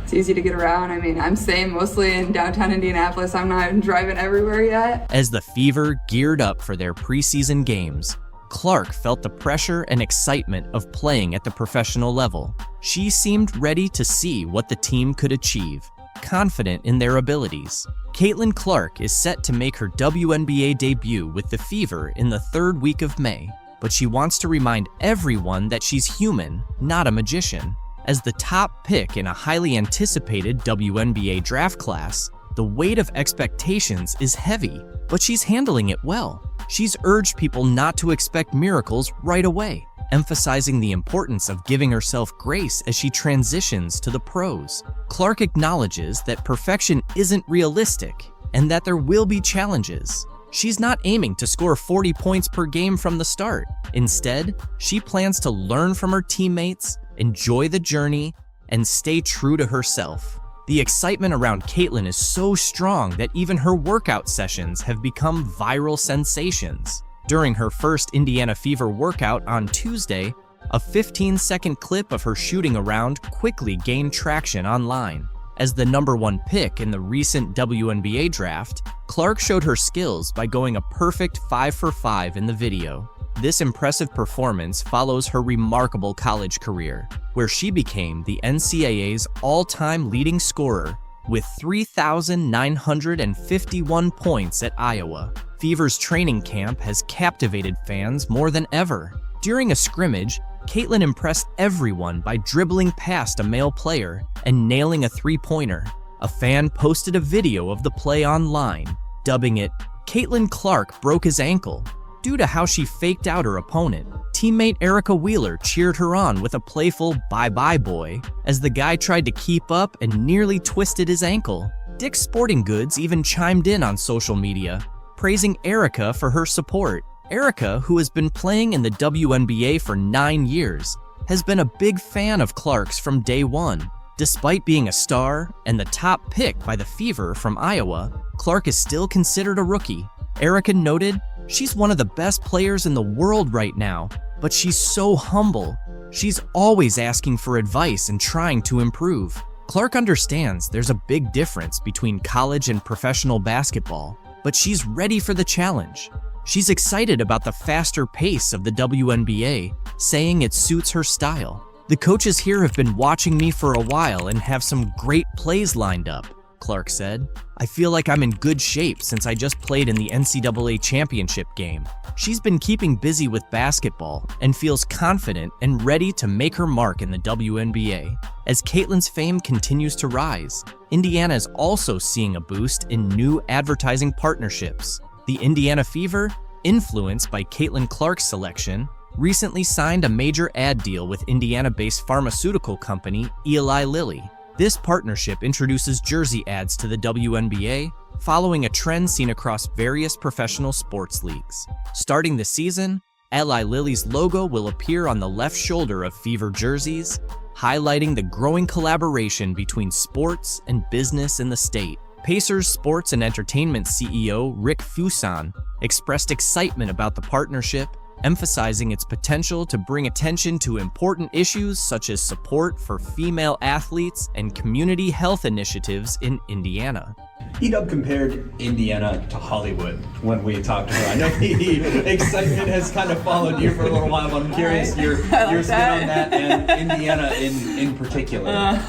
Speaker 15: it's easy to get around. I mean, I'm staying mostly in downtown Indianapolis. I'm not driving everywhere yet.
Speaker 2: As the Fever geared up for their preseason games, Clark felt the pressure and excitement of playing at the professional level. She seemed ready to see what the team could achieve, confident in their abilities. Caitlin Clark is set to make her WNBA debut with the Fever in the 3rd week of May, but she wants to remind everyone that she's human, not a magician. As the top pick in a highly anticipated WNBA draft class, the weight of expectations is heavy, but she's handling it well. She's urged people not to expect miracles right away, emphasizing the importance of giving herself grace as she transitions to the pros. Clark acknowledges that perfection isn't realistic and that there will be challenges. She's not aiming to score 40 points per game from the start. Instead, she plans to learn from her teammates, enjoy the journey, and stay true to herself. The excitement around Caitlin is so strong that even her workout sessions have become viral sensations. During her first Indiana Fever workout on Tuesday, a 15-second clip of her shooting around quickly gained traction online. As the #1 pick in the recent WNBA draft, Clark showed her skills by going a perfect 5 for 5 in the video. This impressive performance follows her remarkable college career, where she became the NCAA's all-time leading scorer with 3,951 points at Iowa. Fever's training camp has captivated fans more than ever. During a scrimmage, Caitlin impressed everyone by dribbling past a male player and nailing a three-pointer. A fan posted a video of the play online, dubbing it, "Caitlin Clark broke his ankle." Due to how she faked out her opponent, teammate Erica Wheeler cheered her on with a playful "bye-bye boy" as the guy tried to keep up and nearly twisted his ankle. Dick's Sporting Goods even chimed in on social media, praising Erica for her support. Erica, who has been playing in the WNBA for 9 years, has been a big fan of Clark's from day one. Despite being a star and the top pick by the Fever from Iowa, Clark is still considered a rookie. Erica noted, She's one of the best players in the world right now, but she's so humble. She's always asking for advice and trying to improve. Clark understands there's a big difference between college and professional basketball, but she's ready for the challenge. She's excited about the faster pace of the WNBA, saying it suits her style. The coaches here have been watching me for a while and have some great plays lined up, Clark said. I feel like I'm in good shape since I just played in the NCAA championship game. She's been keeping busy with basketball and feels confident and ready to make her mark in the WNBA. As Caitlin's fame continues to rise, Indiana is also seeing a boost in new advertising partnerships. The Indiana Fever, influenced by Caitlin Clark's selection, recently signed a major ad deal with Indiana-based pharmaceutical company Eli Lilly. This partnership introduces jersey ads to the WNBA, following a trend seen across various professional sports leagues. Starting the season, Eli Lilly's logo will appear on the left shoulder of Fever jerseys, highlighting the growing collaboration between sports and business in the state. Pacers Sports and Entertainment CEO Rick Fuson expressed excitement about the partnership, emphasizing its potential to bring attention to important issues such as support for female athletes and community health initiatives in Indiana.
Speaker 16: Edub compared Indiana to Hollywood when we talked to her. I know the excitement has kind of followed you for a little while, but I'm curious your spin on that and Indiana in particular.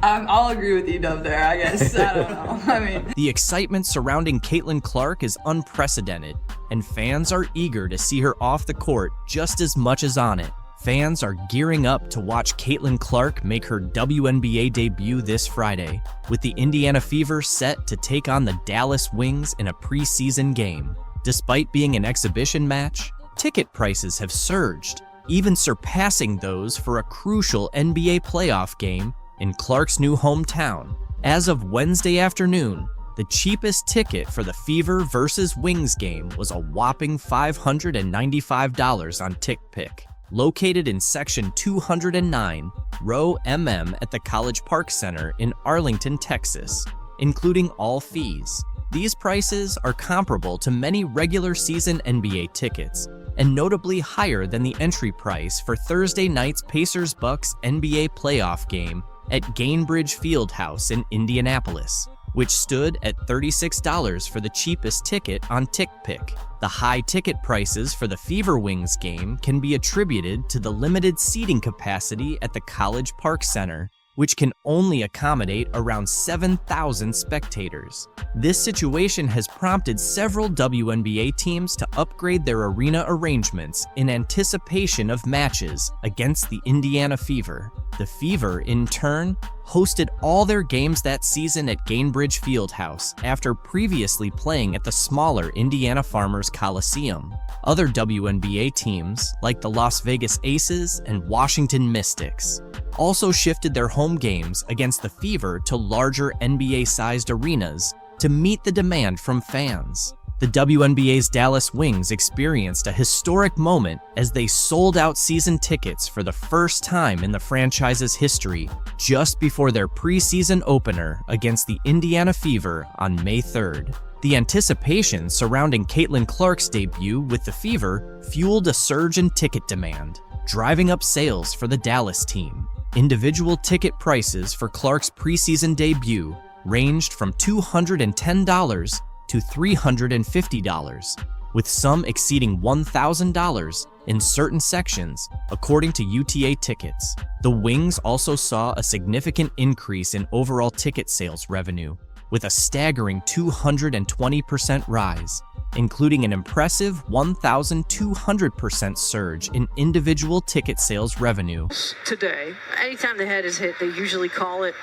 Speaker 15: I'll agree with Edub there, I guess. I don't know.
Speaker 2: The excitement surrounding Caitlin Clark is unprecedented, and fans are eager to see her off the court just as much as on it. Fans are gearing up to watch Caitlin Clark make her WNBA debut this Friday, with the Indiana Fever set to take on the Dallas Wings in a preseason game. Despite being an exhibition match, ticket prices have surged, even surpassing those for a crucial NBA playoff game in Clark's new hometown. As of Wednesday afternoon, the cheapest ticket for the Fever vs. Wings game was a whopping $595 on TickPick. Located in Section 209, Row MM at the College Park Center in Arlington, Texas, including all fees. These prices are comparable to many regular season NBA tickets, and notably higher than the entry price for Thursday night's Pacers-Bucks NBA playoff game at Gainbridge Fieldhouse in Indianapolis, which stood at $36 for the cheapest ticket on TickPick. The high ticket prices for the Fever Wings game can be attributed to the limited seating capacity at the College Park Center, which can only accommodate around 7,000 spectators. This situation has prompted several WNBA teams to upgrade their arena arrangements in anticipation of matches against the Indiana Fever. The Fever, in turn, hosted all their games that season at Gainbridge Fieldhouse after previously playing at the smaller Indiana Farmers Coliseum. Other WNBA teams, like the Las Vegas Aces and Washington Mystics, also shifted their home games against the Fever to larger NBA-sized arenas to meet the demand from fans. The WNBA's Dallas Wings experienced a historic moment as they sold out season tickets for the first time in the franchise's history just before their preseason opener against the Indiana Fever on May 3rd. The anticipation surrounding Caitlin Clark's debut with the Fever fueled a surge in ticket demand, driving up sales for the Dallas team. Individual ticket prices for Clark's preseason debut ranged from $210 to $350, with some exceeding $1,000 in certain sections, according to UTA Tickets. The Wings also saw a significant increase in overall ticket sales revenue, with a staggering 220% rise, including an impressive 1,200% surge in individual ticket sales revenue.
Speaker 17: Today, anytime the head is hit, they usually call it,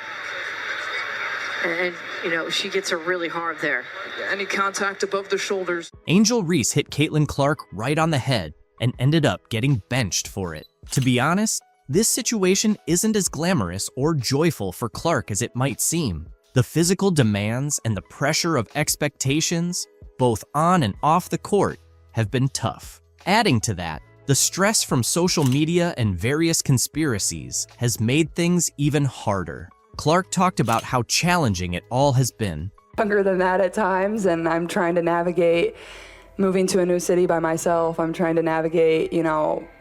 Speaker 17: and she gets her really hard there. Any contact above the shoulders.
Speaker 2: Angel Reese hit Caitlin Clark right on the head and ended up getting benched for it. To be honest, this situation isn't as glamorous or joyful for Clark as it might seem. The physical demands and the pressure of expectations, both on and off the court, have been tough. Adding to that, the stress from social media and various conspiracies has made things even harder. Clark talked about how challenging it all has been.
Speaker 15: Younger than that at times, and I'm trying to navigate moving to a new city by myself. I'm trying to navigate,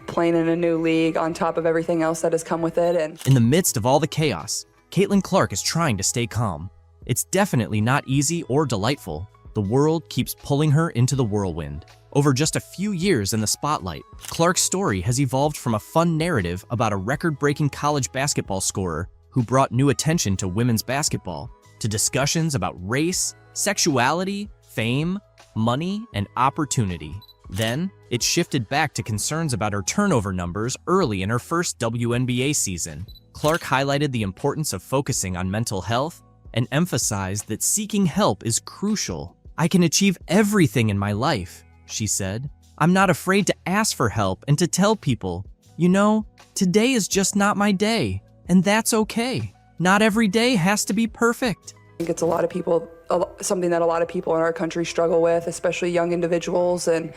Speaker 15: playing in a new league on top of everything else that has come with it. And
Speaker 2: in the midst of all the chaos, Caitlin Clark is trying to stay calm. It's definitely not easy or delightful. The world keeps pulling her into the whirlwind. Over just a few years in the spotlight, Clark's story has evolved from a fun narrative about a record-breaking college basketball scorer who brought new attention to women's basketball, to discussions about race, sexuality, fame, money, and opportunity. Then, it shifted back to concerns about her turnover numbers early in her first WNBA season. Clark highlighted the importance of focusing on mental health and emphasized that seeking help is crucial. "I can achieve everything in my life," she said. "I'm not afraid to ask for help and to tell people, today is just not my day, and that's okay. Not every day has to be perfect."
Speaker 15: I think it's something that a lot of people in our country struggle with, especially young individuals. And,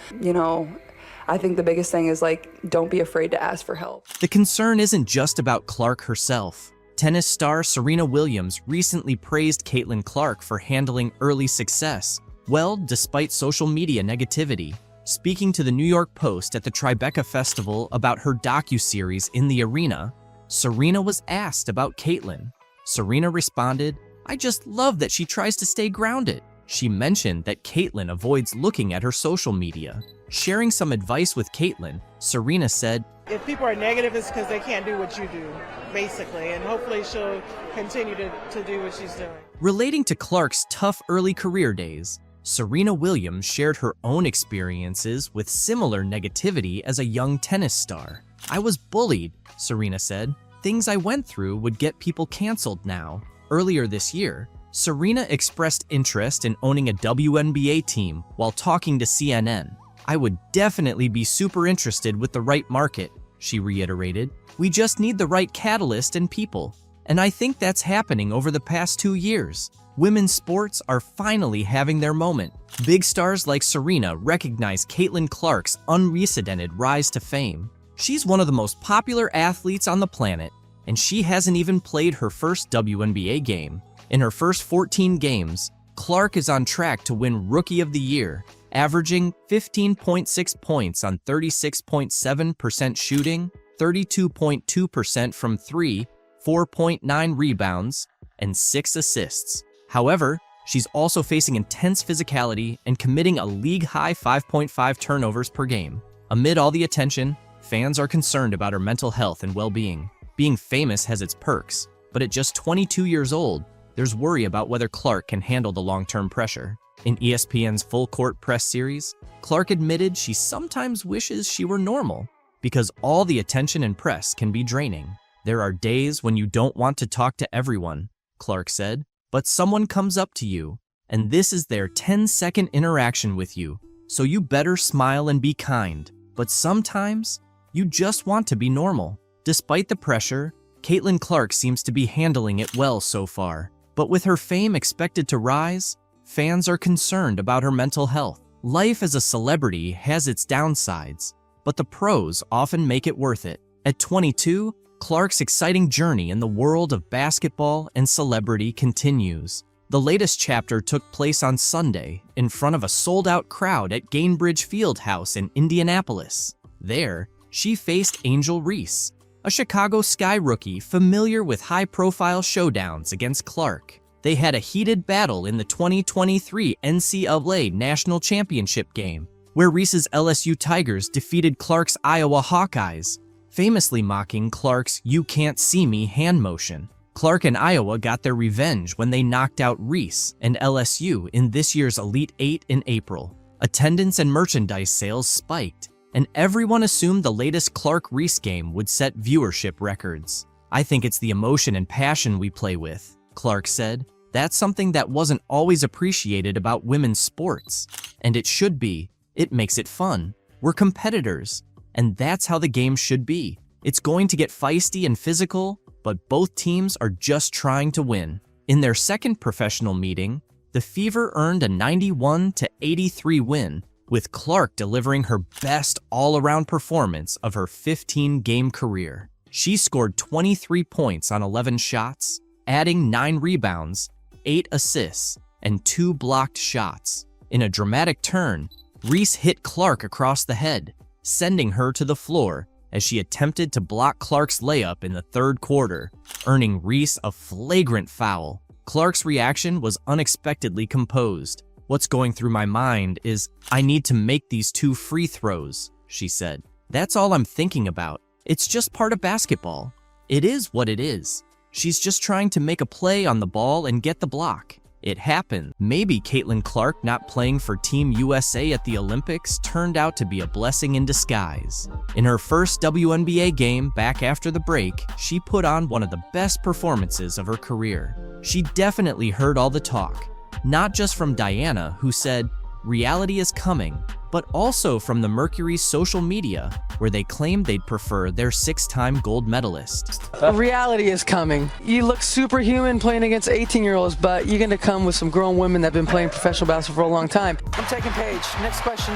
Speaker 15: I think the biggest thing is don't be afraid to ask for help.
Speaker 2: The concern isn't just about Clark herself. Tennis star Serena Williams recently praised Caitlin Clark for handling early success well despite social media negativity. Speaking to the New York Post at the Tribeca Festival about her docuseries In the Arena, Serena was asked about Caitlin. Serena responded, "I just love that she tries to stay grounded." She mentioned that Caitlin avoids looking at her social media. Sharing some advice with Caitlin, Serena said,
Speaker 18: "If people are negative, it's because they can't do what you do, basically, and hopefully she'll continue to do what she's doing."
Speaker 2: Relating to Clark's tough early career days, Serena Williams shared her own experiences with similar negativity as a young tennis star. "I was bullied," Serena said. "Things I went through would get people canceled now." Earlier this year, Serena expressed interest in owning a WNBA team while talking to CNN. "I would definitely be super interested with the right market," she reiterated. "We just need the right catalyst and people. And I think that's happening over the past 2 years. Women's sports are finally having their moment." Big stars like Serena recognize Caitlin Clark's unprecedented rise to fame. She's one of the most popular athletes on the planet, and she hasn't even played her first WNBA game. In her first 14 games, Clark is on track to win Rookie of the Year, averaging 15.6 points on 36.7% shooting, 32.2% from three, 4.9 rebounds, and 6 assists. However, she's also facing intense physicality and committing a league-high 5.5 turnovers per game. Amid all the attention, fans are concerned about her mental health and well-being. Being famous has its perks, but at just 22 years old, there's worry about whether Clark can handle the long-term pressure. In ESPN's Full Court Press series, Clark admitted she sometimes wishes she were normal, because all the attention and press can be draining. "There are days when you don't want to talk to everyone," Clark said, "but someone comes up to you, and this is their 10-second interaction with you, so you better smile and be kind. But sometimes, you just want to be normal." Despite the pressure, Caitlin Clark seems to be handling it well so far. But with her fame expected to rise, fans are concerned about her mental health. Life as a celebrity has its downsides, but the pros often make it worth it. At 22, Clark's exciting journey in the world of basketball and celebrity continues. The latest chapter took place on Sunday in front of a sold-out crowd at Gainbridge Fieldhouse in Indianapolis. There, she faced Angel Reese, a Chicago Sky rookie familiar with high-profile showdowns against Clark. They had a heated battle in the 2023 NCAA National Championship game, where Reese's LSU Tigers defeated Clark's Iowa Hawkeyes, famously mocking Clark's "you can't see me" hand motion. Clark and Iowa got their revenge when they knocked out Reese and LSU in this year's Elite Eight in April. Attendance and merchandise sales spiked, and everyone assumed the latest Clark-Reese game would set viewership records. "I think it's the emotion and passion we play with," Clark said. "That's something that wasn't always appreciated about women's sports. And it should be. It makes it fun. We're competitors. And that's how the game should be. It's going to get feisty and physical, but both teams are just trying to win." In their second professional meeting, the Fever earned a 91-83 win, with Clark delivering her best all-around performance of her 15-game career. She scored 23 points on 11 shots, adding 9 rebounds, 8 assists, and 2 blocked shots. In a dramatic turn, Reese hit Clark across the head, sending her to the floor as she attempted to block Clark's layup in the third quarter, earning Reese a flagrant foul. Clark's reaction was unexpectedly composed. "What's going through my mind is, I need to make these 2 free throws," she said. "That's all I'm thinking about. It's just part of basketball. It is what it is." She's just trying to make a play on the ball and get the block. It happened. Maybe Caitlin Clark not playing for Team USA at the Olympics turned out to be a blessing in disguise. In her first WNBA game back after the break, she put on one of the best performances of her career. She definitely heard all the talk, not just from Diana, who said, "Reality is coming," but also from the Mercury's social media, where they claimed they'd prefer their 6-time gold medalist.
Speaker 19: Reality is coming. You look superhuman playing against 18-year-olds, but you're going to come with some grown women that have been playing professional basketball for a long time. I'm taking Paige. Next question.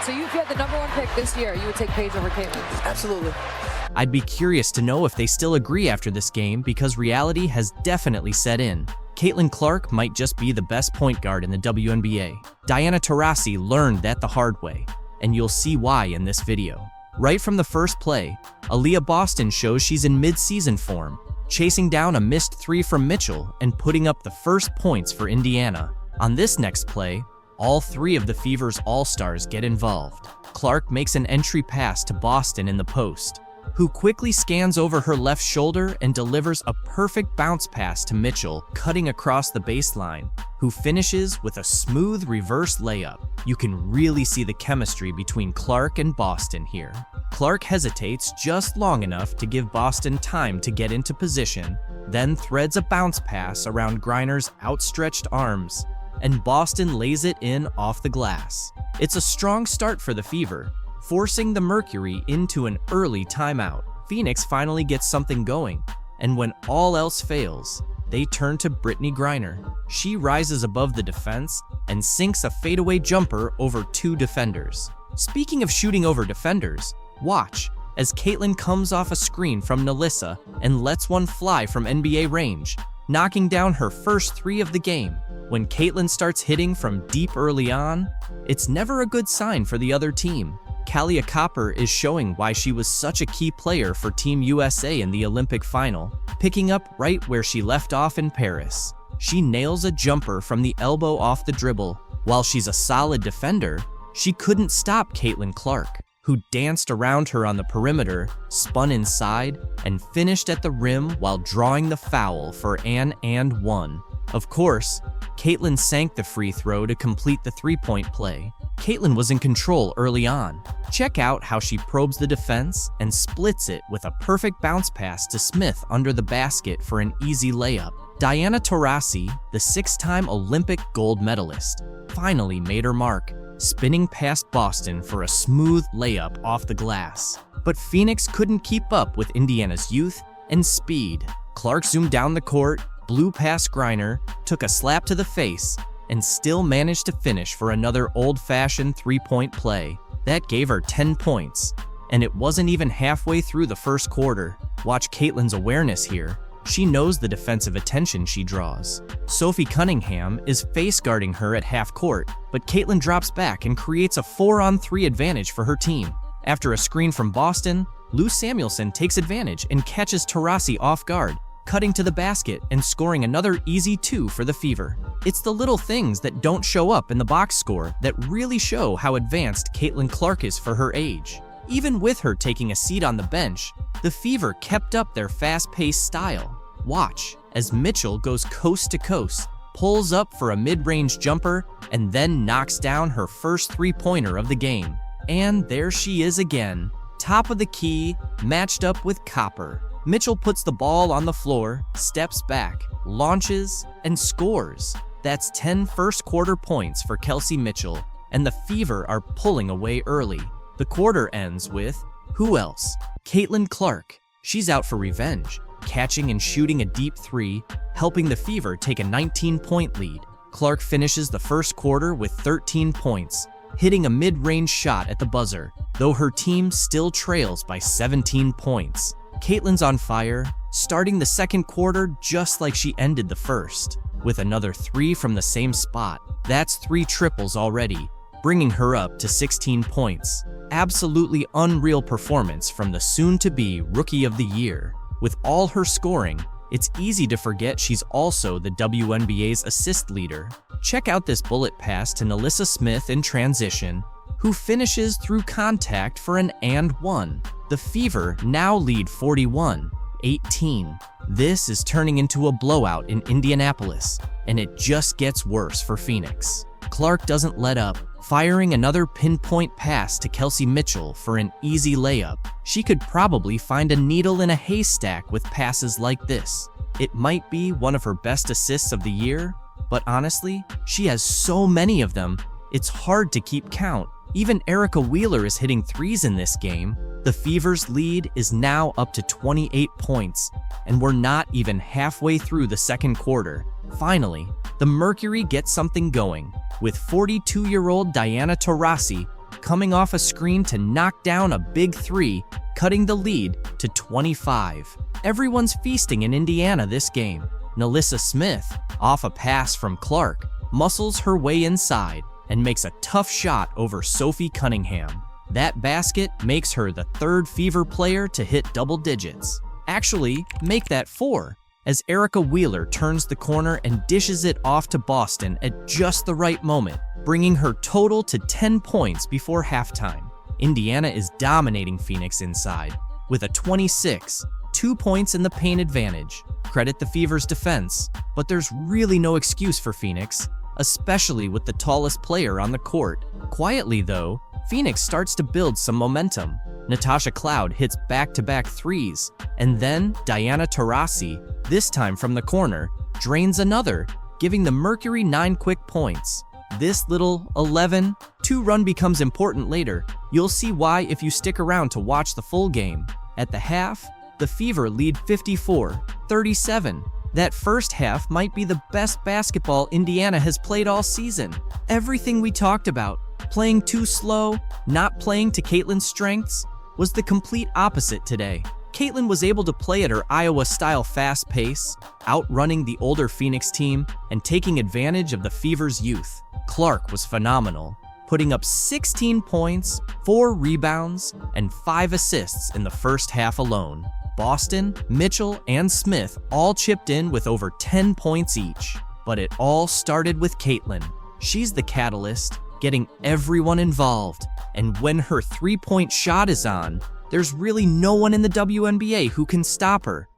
Speaker 20: So if you had the #1 pick this year, you would take Paige over Caitlin?
Speaker 19: Absolutely.
Speaker 2: I'd be curious to know if they still agree after this game, because reality has definitely set in. Caitlin Clark might just be the best point guard in the WNBA. Diana Taurasi learned that the hard way, and you'll see why in this video. Right from the first play, Aaliyah Boston shows she's in mid-season form, chasing down a missed 3 from Mitchell and putting up the first points for Indiana. On this next play, all 3 of the Fever's All-Stars get involved. Clark makes an entry pass to Boston in the post, who quickly scans over her left shoulder and delivers a perfect bounce pass to Mitchell, cutting across the baseline, who finishes with a smooth reverse layup. You can really see the chemistry between Clark and Boston here. Clark hesitates just long enough to give Boston time to get into position, then threads a bounce pass around Griner's outstretched arms, and Boston lays it in off the glass. It's a strong start for the Fever, forcing the Mercury into an early timeout. Phoenix finally gets something going, and when all else fails, they turn to Brittany Griner. She rises above the defense and sinks a fadeaway jumper over 2 defenders. Speaking of shooting over defenders, watch as Caitlin comes off a screen from Nalissa and lets one fly from NBA range, knocking down her first 3 of the game. When Caitlin starts hitting from deep early on, it's never a good sign for the other team. Kalia Copper is showing why she was such a key player for Team USA in the Olympic final, picking up right where she left off in Paris. She nails a jumper from the elbow off the dribble. While she's a solid defender, she couldn't stop Caitlin Clark, who danced around her on the perimeter, spun inside, and finished at the rim while drawing the foul for an and one. Of course, Caitlin sank the free throw to complete the 3-point play. Caitlin was in control early on. Check out how she probes the defense and splits it with a perfect bounce pass to Smith under the basket for an easy layup. Diana Taurasi, the 6-time Olympic gold medalist, finally made her mark, spinning past Boston for a smooth layup off the glass. But Phoenix couldn't keep up with Indiana's youth and speed. Clark zoomed down the court, blew past Griner, took a slap to the face, and still managed to finish for another old-fashioned 3-point play. That gave her 10 points, and it wasn't even halfway through the first quarter. Watch Caitlin's awareness here. She knows the defensive attention she draws. Sophie Cunningham is face-guarding her at half court, but Caitlin drops back and creates a 4-on-3 advantage for her team. After a screen from Boston, Lou Samuelson takes advantage and catches Taurasi off guard, cutting to the basket and scoring another easy 2 for the Fever. It's the little things that don't show up in the box score that really show how advanced Caitlin Clark is for her age. Even with her taking a seat on the bench, the Fever kept up their fast-paced style. Watch as Mitchell goes coast to coast, pulls up for a mid-range jumper, and then knocks down her first 3-pointer of the game. And there she is again, top of the key, matched up with Copper. Mitchell puts the ball on the floor, steps back, launches, and scores. That's 10 first-quarter points for Kelsey Mitchell, and the Fever are pulling away early. The quarter ends with, who else? Caitlin Clark. She's out for revenge, catching and shooting a deep 3, helping the Fever take a 19-point lead. Clark finishes the first quarter with 13 points, hitting a mid-range shot at the buzzer, though her team still trails by 17 points. Caitlin's on fire, starting the second quarter just like she ended the first, with another 3 from the same spot. That's 3 triples already, bringing her up to 16 points. Absolutely unreal performance from the soon-to-be Rookie of the Year. With all her scoring, it's easy to forget she's also the WNBA's assist leader. Check out this bullet pass to Nelissa Smith in transition, who finishes through contact for an and one. The Fever now lead 41-18. This is turning into a blowout in Indianapolis, and it just gets worse for Phoenix. Clark doesn't let up, firing another pinpoint pass to Kelsey Mitchell for an easy layup. She could probably find a needle in a haystack with passes like this. It might be one of her best assists of the year, but honestly, she has so many of them, it's hard to keep count. Even Erica Wheeler is hitting threes in this game. The Fever's lead is now up to 28 points, and we're not even halfway through the second quarter. Finally, the Mercury gets something going, with 42-year-old Diana Taurasi coming off a screen to knock down a big three, cutting the lead to 25. Everyone's feasting in Indiana this game. Nelissa Smith, off a pass from Clark, muscles her way inside and makes a tough shot over Sophie Cunningham. That basket makes her the third Fever player to hit double digits. Actually, make that 4, as Erica Wheeler turns the corner and dishes it off to Boston at just the right moment, bringing her total to 10 points before halftime. Indiana is dominating Phoenix inside, with a 26, 2 points in the paint advantage. Credit the Fever's defense, but there's really no excuse for Phoenix, especially with the tallest player on the court. Quietly though, Phoenix starts to build some momentum. Natasha Cloud hits back-to-back threes, and then Diana Taurasi, this time from the corner, drains another, giving the Mercury 9 quick points. This little 11-2 run becomes important later. You'll see why if you stick around to watch the full game. At the half, the Fever lead 54-37. That first half might be the best basketball Indiana has played all season. Everything we talked about, playing too slow, not playing to Caitlin's strengths, was the complete opposite today. Caitlin was able to play at her Iowa-style fast pace, outrunning the older Phoenix team and taking advantage of the Fever's youth. Clark was phenomenal, putting up 16 points, 4 rebounds, and 5 assists in the first half alone. Boston, Mitchell, and Smith all chipped in with over 10 points each. But it all started with Caitlin. She's the catalyst, getting everyone involved. And when her three-point shot is on, there's really no one in the WNBA who can stop her.